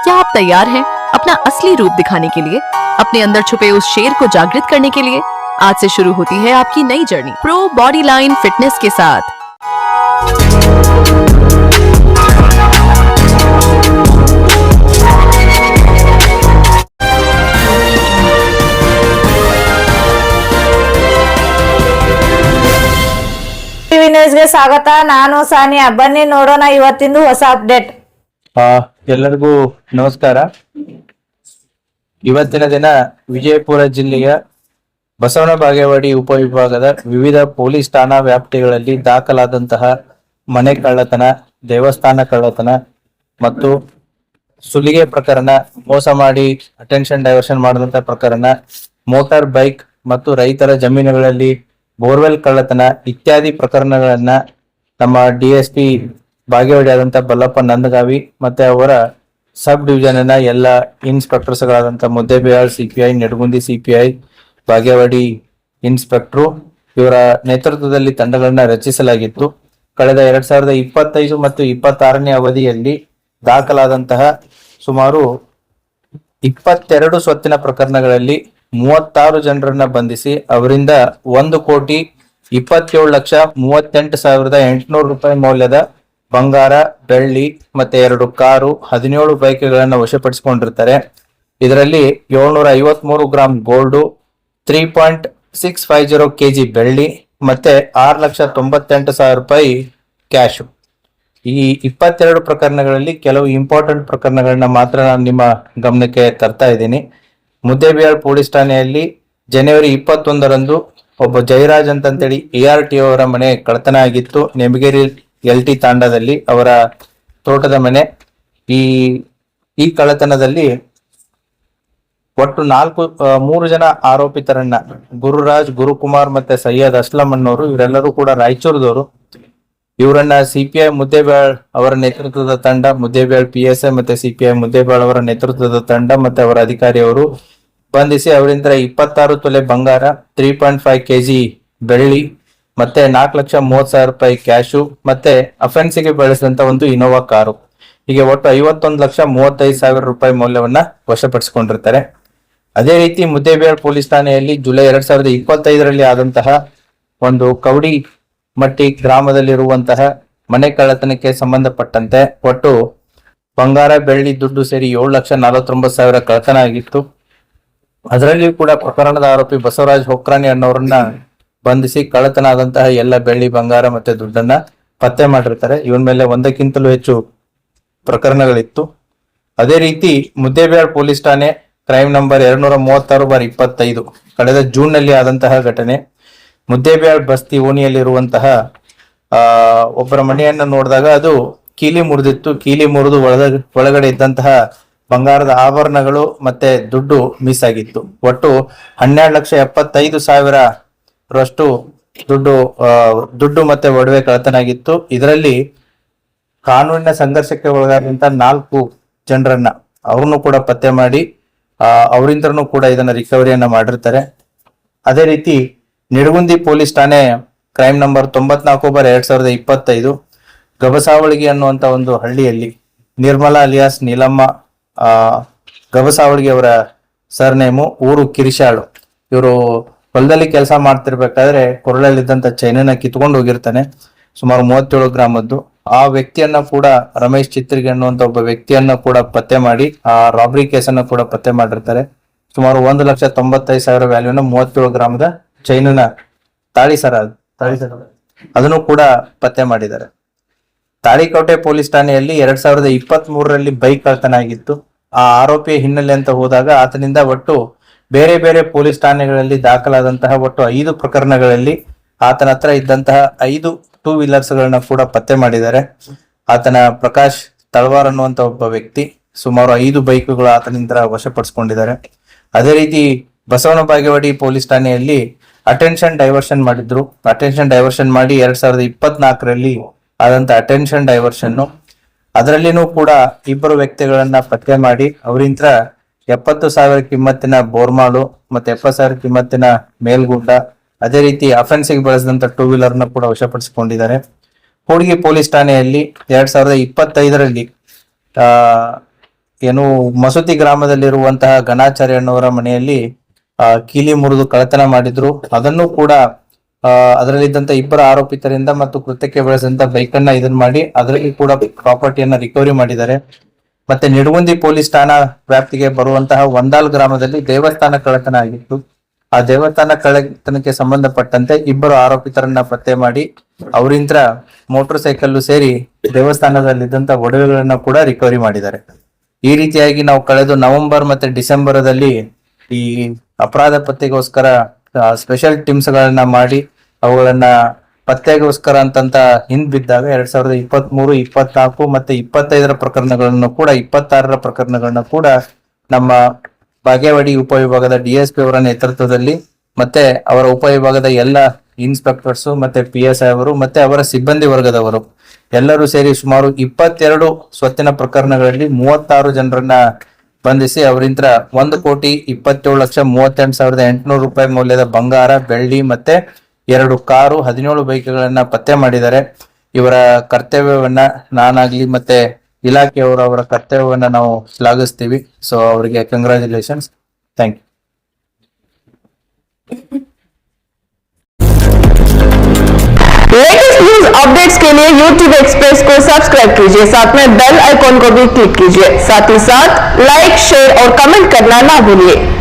क्या आप तैयार हैं अपना असली रूप दिखाने के लिए, अपने अंदर छुपे उस शेर को जागृत करने के लिए? आज से शुरू होती है आपकी नई journey pro body line fitness के साथ। ನ್ಯೂಸ್ಗೆ ಸ್ವಾಗತ. ನಾನು ಸಾನಿಯಾ. ಬನ್ನಿ ನೋಡೋಣ ಇವತ್ತಿಂದು ಹೊಸ ಅಪ್ಡೇಟ್. ಎಲ್ಲರಿಗೂ ನಮಸ್ಕಾರ. ಇವತ್ತಿನ ದಿನ ವಿಜಯಪುರ ಜಿಲ್ಲೆಯ ಬಸವನ ಬಾಗೇವಾಡಿ ಉಪವಿಭಾಗದ ವಿವಿಧ ಪೊಲೀಸ್ ಠಾಣಾ ವ್ಯಾಪ್ತಿಗಳಲ್ಲಿ ದಾಖಲಾದಂತಹ ಮನೆ ಕಳ್ಳತನ, ದೇವಸ್ಥಾನ ಕಳ್ಳತನ ಮತ್ತು ಸುಲಿಗೆ ಪ್ರಕರಣ, ಮೋಸ ಮಾಡಿ ಅಟೆನ್ಷನ್ ಡೈವರ್ಷನ್ ಮಾಡಿದಂತಹ ಪ್ರಕರಣ, ಮೋಟಾರ್ ಬೈಕ್ ಮತ್ತು ರೈತರ ಜಮೀನುಗಳಲ್ಲಿ ಬೋರ್ವೆಲ್ ಕಳ್ಳತನ ಇತ್ಯಾದಿ ಪ್ರಕರಣಗಳನ್ನ ನಮ್ಮ ಡಿಎಸ್ಪಿ ಬಾಗೇವಾಡಿ ಆದಂತ ಬಲ್ಲಪ್ಪ ನಂದಗಾವಿ ಮತ್ತೆ ಅವರ ಸಬ್ ಡಿವಿಷನ್ ಎಲ್ಲ ಇನ್ಸ್ಪೆಕ್ಟರ್ಸ್ ಗಳಾದಂತ Muddebihal CPI, Nidagundi CPI, Bagewadi inspector ಇವರ ನೇತೃತ್ವದಲ್ಲಿ ತಂಡಗಳನ್ನ ರಚಿಸಲಾಗಿತ್ತು. ಕಳೆದ 2025 ಮತ್ತು 26ನೇ ಅವಧಿಯಲ್ಲಿ ದಾಖಲಾದಂತಹ ಸುಮಾರು 22 ಸ್ವತ್ತಿನ ಪ್ರಕರಣಗಳಲ್ಲಿ 36 ಜನರನ್ನ ಬಂಧಿಸಿ ಅವರಿಂದ 1,27,38,800 ರೂಪಾಯಿ ಮೌಲ್ಯದ ಬಂಗಾರ, ಬೆಳ್ಳಿ ಮತ್ತೆ 2 ಕಾರು, 17 ಬೈಕ್ಗಳನ್ನ ವಶಪಡಿಸಿಕೊಂಡಿರ್ತಾರೆ. ಇದರಲ್ಲಿ 753 ಗ್ರಾಂ ಗೋಲ್ಡ್, 3.650 kg ಬೆಳ್ಳಿ ಮತ್ತೆ 6,98,000 ರೂಪಾಯಿ ಕ್ಯಾಶ್. ಈ 22 ಪ್ರಕರಣಗಳಲ್ಲಿ ಕೆಲವು ಇಂಪಾರ್ಟೆಂಟ್ ಪ್ರಕರಣಗಳನ್ನ ಮಾತ್ರ ನಾನು ನಿಮ್ಮ ಗಮನಕ್ಕೆ ತರ್ತಾ ಇದ್ದೀನಿ. ಮುದ್ದೇಬಿಹಾಳ್ ಪೊಲೀಸ್ ಠಾಣೆಯಲ್ಲಿ ಜನವರಿ 21ರಂದು ಒಬ್ಬ ಜಯರಾಜ್ ಅಂತೇಳಿ ARTO ಅವರ ಮನೆ ಕಳ್ಳತನ ಆಗಿತ್ತು. ನೆಮಗೇರಿ LT ತಾಂಡದಲ್ಲಿ ಅವರ ತೋಟದ ಮನೆ. ಈ ಕಳ್ಳತನದಲ್ಲಿ ಒಟ್ಟು 3 ಜನ ಆರೋಪಿತರನ್ನ, ಗುರುರಾಜ್, ಗುರುಕುಮಾರ್ ಮತ್ತೆ ಸೈಯದ್ ಅಸ್ಲಂ ಅನ್ನೋರು, ಇವರೆಲ್ಲರೂ ಕೂಡ ರಾಯಚೂರದವರು. ಇವರನ್ನ ಸಿಪಿಐ ಮುದ್ದೇಬಿಹಾಳ್ ಅವರ ನೇತೃತ್ವದ ತಂಡ, ಮುದ್ದೇಬಿಹಾಳ್ PSI ಮತ್ತೆ ಸಿಪಿಐ ಮುದ್ದೇಬಿಹಾಳ್ ಅವರ ನೇತೃತ್ವದ ತಂಡ ಮತ್ತೆ ಅವರ ಅಧಿಕಾರಿಯವರು ಬಂಧಿಸಿ ಅವರಿಂದ 26 ತೊಲೆ ಬಂಗಾರ, 3.5 kg ಬೆಳ್ಳಿ ಮತ್ತೆ 4,30,000 ರೂಪಾಯಿ ಕ್ಯಾಶು ಮತ್ತೆ ಅಫೆನ್ಸಿಗೆ ಬಳಸಿದಂತ ಒಂದು ಇನೋವಾ ಕಾರು, ಹೀಗೆ ಒಟ್ಟು 51,35,000 ರೂಪಾಯಿ ಮೌಲ್ಯವನ್ನ ವಶಪಡಿಸಿಕೊಂಡಿರ್ತಾರೆ. ಅದೇ ರೀತಿ ಮುದ್ದೇಬಿಹಾಳ್ ಪೊಲೀಸ್ ಠಾಣೆಯಲ್ಲಿ ಜುಲೈ 2025ರಲ್ಲಿ ಆದಂತಹ ಒಂದು ಕವಡಿ ಮಟ್ಟಿ ಗ್ರಾಮದಲ್ಲಿರುವಂತಹ ಮನೆ ಕಳ್ಳತನಕ್ಕೆ ಸಂಬಂಧಪಟ್ಟಂತೆ ಒಟ್ಟು ಬಂಗಾರ, ಬೆಳ್ಳಿ, ದುಡ್ಡು ಸೇರಿ 7,49,000 ಕಳ್ಳತನ ಆಗಿತ್ತು. ಅದರಲ್ಲಿಯೂ ಕೂಡ ಪ್ರಕರಣದ ಆರೋಪಿ ಬಸವರಾಜ್ ಹೊಕ್ರಾನಿ ಅನ್ನೋರನ್ನ ಬಂಧಿಸಿ ಕಳ್ಳತನ ಆದಂತಹ ಎಲ್ಲ ಬೆಳ್ಳಿ, ಬಂಗಾರ ಮತ್ತೆ ದುಡ್ಡನ್ನ ಪತ್ತೆ ಮಾಡಿರ್ತಾರೆ. ಇವನ್ ಮೇಲೆ 1ಕ್ಕಿಂತಲೂ ಹೆಚ್ಚು ಪ್ರಕರಣಗಳಿತ್ತು. ಅದೇ ರೀತಿ ಮುದ್ದೇಬಿಹಾಳ್ ಪೊಲೀಸ್ ಠಾಣೆ ಕ್ರೈಮ್ ನಂಬರ್ 236/25 ಕಳೆದ ಜೂನ್ ನಲ್ಲಿ ಆದಂತಹ ಘಟನೆ. ಮುದ್ದೇಬಿಹಾಳ್ ಬಸ್ತಿ ಓಣಿಯಲ್ಲಿರುವಂತಹ ಒಬ್ಬರ ಮನೆಯನ್ನ ನೋಡಿದಾಗ ಅದು ಕೀಲಿ ಮುರಿದಿತ್ತು. ಕೀಲಿ ಮುರಿದು ಒಳಗಡೆ ಇದ್ದಂತಹ ಬಂಗಾರದ ಆಭರಣಗಳು ಮತ್ತೆ ದುಡ್ಡು ಮಿಸ್ ಆಗಿತ್ತು. ಒಟ್ಟು 12,75,000 ರಷ್ಟು ದುಡ್ಡು ಮತ್ತೆ ಒಡವೆ ಕಳ್ಳತನ ಆಗಿತ್ತು. ಇದರಲ್ಲಿ ಕಾನೂನಿನ ಸಂಘರ್ಷಕ್ಕೆ ಒಳಗಾದಂತ 4 ಜನರನ್ನ ಅವ್ರನ್ನು ಕೂಡ ಪತ್ತೆ ಮಾಡಿ ಅವರಿಂದನೂ ಕೂಡ ಇದನ್ನ ರಿಕವರಿಯನ್ನ ಮಾಡಿರ್ತಾರೆ. ಅದೇ ರೀತಿ ನಿಡಗುಂದಿ ಪೊಲೀಸ್ ಠಾಣೆ ಕ್ರೈಮ್ ನಂಬರ್ 94/2025 ಗಬಸಾವಳಿಗೆ ಅನ್ನುವಂತ ಒಂದು ಹಳ್ಳಿಯಲ್ಲಿ ನಿರ್ಮಲಾ ಅಲಿಯಾಸ್ ನೀಲಮ್ಮ ಗಬಸಾವಳಿಗೆ ಅವರ ಸರ್ನೇಮು, ಊರು ಕಿರಿಶಾಳು. ಇವರು ಹೊಲದಲ್ಲಿ ಕೆಲಸ ಮಾಡ್ತಿರ್ಬೇಕಾದ್ರೆ ಕೊರಳಲ್ಲಿದ್ದಂತ ಚೈನನ್ನ ಕಿತ್ಕೊಂಡು ಹೋಗಿರ್ತಾನೆ, ಸುಮಾರು 37 ಗ್ರಾಮದ್ದು. ಆ ವ್ಯಕ್ತಿಯನ್ನ ಕೂಡ ರಮೇಶ್ ಚಿತ್ರಿಗೆ ಅನ್ನುವಂತ ಒಬ್ಬ ವ್ಯಕ್ತಿಯನ್ನ ಕೂಡ ಪತ್ತೆ ಮಾಡಿ ಆ ರಾಬ್ರಿ ಕೇಸನ್ನ ಕೂಡ ಪತ್ತೆ ಮಾಡಿರ್ತಾರೆ. ಸುಮಾರು 1,95,000 ವ್ಯಾಲ್ಯೂನ 37 ಗ್ರಾಮದ ಚೈನನ ತಾಳಿ ಸರ ಅದನ್ನು ಕೂಡ ಪತ್ತೆ ಮಾಡಿದ್ದಾರೆ. ತಾಳಿಕೋಟೆ ಪೊಲೀಸ್ ಠಾಣೆಯಲ್ಲಿ 2023ರಲ್ಲಿ ಬೈಕ್ ಕಳ್ಳತನ ಆಗಿತ್ತು. ಆ ಆರೋಪಿಯ ಹಿನ್ನೆಲೆ ಅಂತ ಹೋದಾಗ ಆತನಿಂದ ಒಟ್ಟು ಬೇರೆ ಬೇರೆ ಪೊಲೀಸ್ ಠಾಣೆಗಳಲ್ಲಿ ದಾಖಲಾದಂತಹ ಒಟ್ಟು 5 ಪ್ರಕರಣಗಳಲ್ಲಿ ಆತನ ಹತ್ರ ಇದ್ದಂತಹ 5 ಟೂ ವೀಲರ್ಸ್ ಗಳನ್ನ ಕೂಡ ಪತ್ತೆ ಮಾಡಿದ್ದಾರೆ. ಆತನ ಪ್ರಕಾಶ್ ತಳವಾರ್ ಅನ್ನುವಂತ ಒಬ್ಬ ವ್ಯಕ್ತಿ ಸುಮಾರು 5 ಬೈಕ್ಗಳು ಆತನಿಂದ ವಶಪಡಿಸಿಕೊಂಡಿದ್ದಾರೆ. ಅದೇ ರೀತಿ ಬಸವನ ಬಾಗೇವಾಡಿ ಪೊಲೀಸ್ ಠಾಣೆಯಲ್ಲಿ ಅಟೆನ್ಷನ್ ಡೈವರ್ಷನ್ ಮಾಡಿದ್ರು. ಅಟೆನ್ಷನ್ ಡೈವರ್ಷನ್ ಮಾಡಿ 2024ರಲ್ಲಿ ಆದಂತ ಅಟೆನ್ಷನ್ ಡೈವರ್ಷನ್, ಅದರಲ್ಲಿನೂ ಕೂಡ 2 ವ್ಯಕ್ತಿಗಳನ್ನ ಪತ್ತೆ ಮಾಡಿ ಅವರಿಂದ 70,000 ಕಿಮ್ಮತ್ತಿನ ಬೋರ್ಮಾಳು ಮತ್ತೆ 70,000 ಕಿಮ್ಮತ್ತಿನ ಮೇಲ್ಗುಡ್ಡ, ಅದೇ ರೀತಿ ಅಫೆನ್ಸಿಗೆ ಬಳಸಿದಂತ ಟೂ ವೀಲರ್ ನ ಕೂಡ ವಶಪಡಿಸಿಕೊಂಡಿದ್ದಾರೆ. ಕೂಡ್ಗಿ ಪೊಲೀಸ್ ಠಾಣೆಯಲ್ಲಿ 2025ರಲ್ಲಿ ಏನು ಮಸೂತಿ ಗ್ರಾಮದಲ್ಲಿರುವಂತಹ ಗಣಾಚಾರ್ಯ ಅನ್ನೋರ ಮನೆಯಲ್ಲಿ ಕೀಲಿ ಮುರಿದು ಕಳ್ಳತನ ಮಾಡಿದ್ರು. ಅದನ್ನು ಕೂಡ ಅದರಲ್ಲಿದ್ದಂತ ಇಬ್ಬರ ಆರೋಪಿತರಿಂದ ಮತ್ತು ಕೃತ್ಯಕ್ಕೆ ಬಳಸಿದಂತ ಬೈಕ್ ಅನ್ನ ಇದನ್ನ ಮಾಡಿ ಅದರಲ್ಲಿ ಕೂಡ ಪ್ರಾಪರ್ಟಿಯನ್ನ ರಿಕವರಿ ಮಾಡಿದ್ದಾರೆ. ಮತ್ತೆ ನಿಡಗುಂದಿ ಪೊಲೀಸ್ ಠಾಣಾ ವ್ಯಾಪ್ತಿಗೆ ಬರುವಂತಹ ಒಂದಾಲ್ ಗ್ರಾಮದಲ್ಲಿ ದೇವಸ್ಥಾನ ಕಳ್ಳತನ ಆಗಿತ್ತು. ಆ ದೇವಸ್ಥಾನ ಕಳ್ಳತನಕ್ಕೆ ಸಂಬಂಧಪಟ್ಟಂತೆ ಇಬ್ಬರು ಆರೋಪಿತರನ್ನ ಪತ್ತೆ ಮಾಡಿ ಅವರಿಂದ ಮೋಟರ್ ಸೈಕಲ್ ಸೇರಿ ದೇವಸ್ಥಾನದಲ್ಲಿದ್ದಂತ ಒಡವೆಗಳನ್ನ ಕೂಡ ರಿಕವರಿ ಮಾಡಿದ್ದಾರೆ. ಈ ರೀತಿಯಾಗಿ ನಾವು ಕಳೆದ ನವೆಂಬರ್ ಮತ್ತೆ ಡಿಸೆಂಬರ್ದಲ್ಲಿ ಈ ಅಪರಾಧ ಪತ್ತೆಗೋಸ್ಕರ ಸ್ಪೆಷಲ್ ಟೀಮ್ಸ್ ಗಳನ್ನ ಮಾಡಿ ಅವುಗಳನ್ನ ಪತ್ತೆಗೋಸ್ಕರ ಅಂತಂತ ಹಿಂದ್ ಬಿದ್ದಾಗ 2023, 24 ಮತ್ತೆ 25ರ ಪ್ರಕರಣಗಳನ್ನು ಕೂಡ 26ರ ಪ್ರಕರಣಗಳನ್ನ ಕೂಡ ನಮ್ಮ ಬಾಗೇವಾಡಿ ಉಪವಿಭಾಗದ DSP ಅವರ ನೇತೃತ್ವದಲ್ಲಿ ಮತ್ತೆ ಅವರ ಉಪವಿಭಾಗದ ಎಲ್ಲ ಇನ್ಸ್ಪೆಕ್ಟರ್ಸ್ ಮತ್ತೆ PSI ಅವರು ಮತ್ತೆ ಅವರ ಸಿಬ್ಬಂದಿ ವರ್ಗದವರು ಎಲ್ಲರೂ ಸೇರಿ ಸುಮಾರು 22 ಸ್ವತ್ತಿನ ಪ್ರಕರಣಗಳಲ್ಲಿ 36 ಜನರನ್ನ ಬಂಧಿಸಿ ಅವರಿಂದ 1,27,38,800 ರೂಪಾಯಿ ಮೌಲ್ಯದ ಬಂಗಾರ, ಬೆಳ್ಳಿ ಮತ್ತೆ 2 ಕಾರು, 17 ಬೈಕ್ಗಳನ್ನ ಪತ್ತೆ ಮಾಡಿದ್ದಾರೆ. ಇವರ ಕರ್ತವ್ಯವನ್ನ ನಾನಾಗ್ಲಿ ಮತ್ತೆ ಇಲಾಖೆಯವರು ಅವರ ಕರ್ತವ್ಯವನ್ನ ನಾವು ಶ್ಲಾಘಿಸ್ತೀವಿ. ಸೊ ಅವರಿಗೆ congratulations, thank you. Latest news updates के लिए YouTube एक्सप्रेस को सब्सक्राइब कीजिए, साथ में बेल आइकॉन को भी क्लिक कीजिए। साथ ही साथ लाइक, शेयर और कमेंट करना ना भूलिए।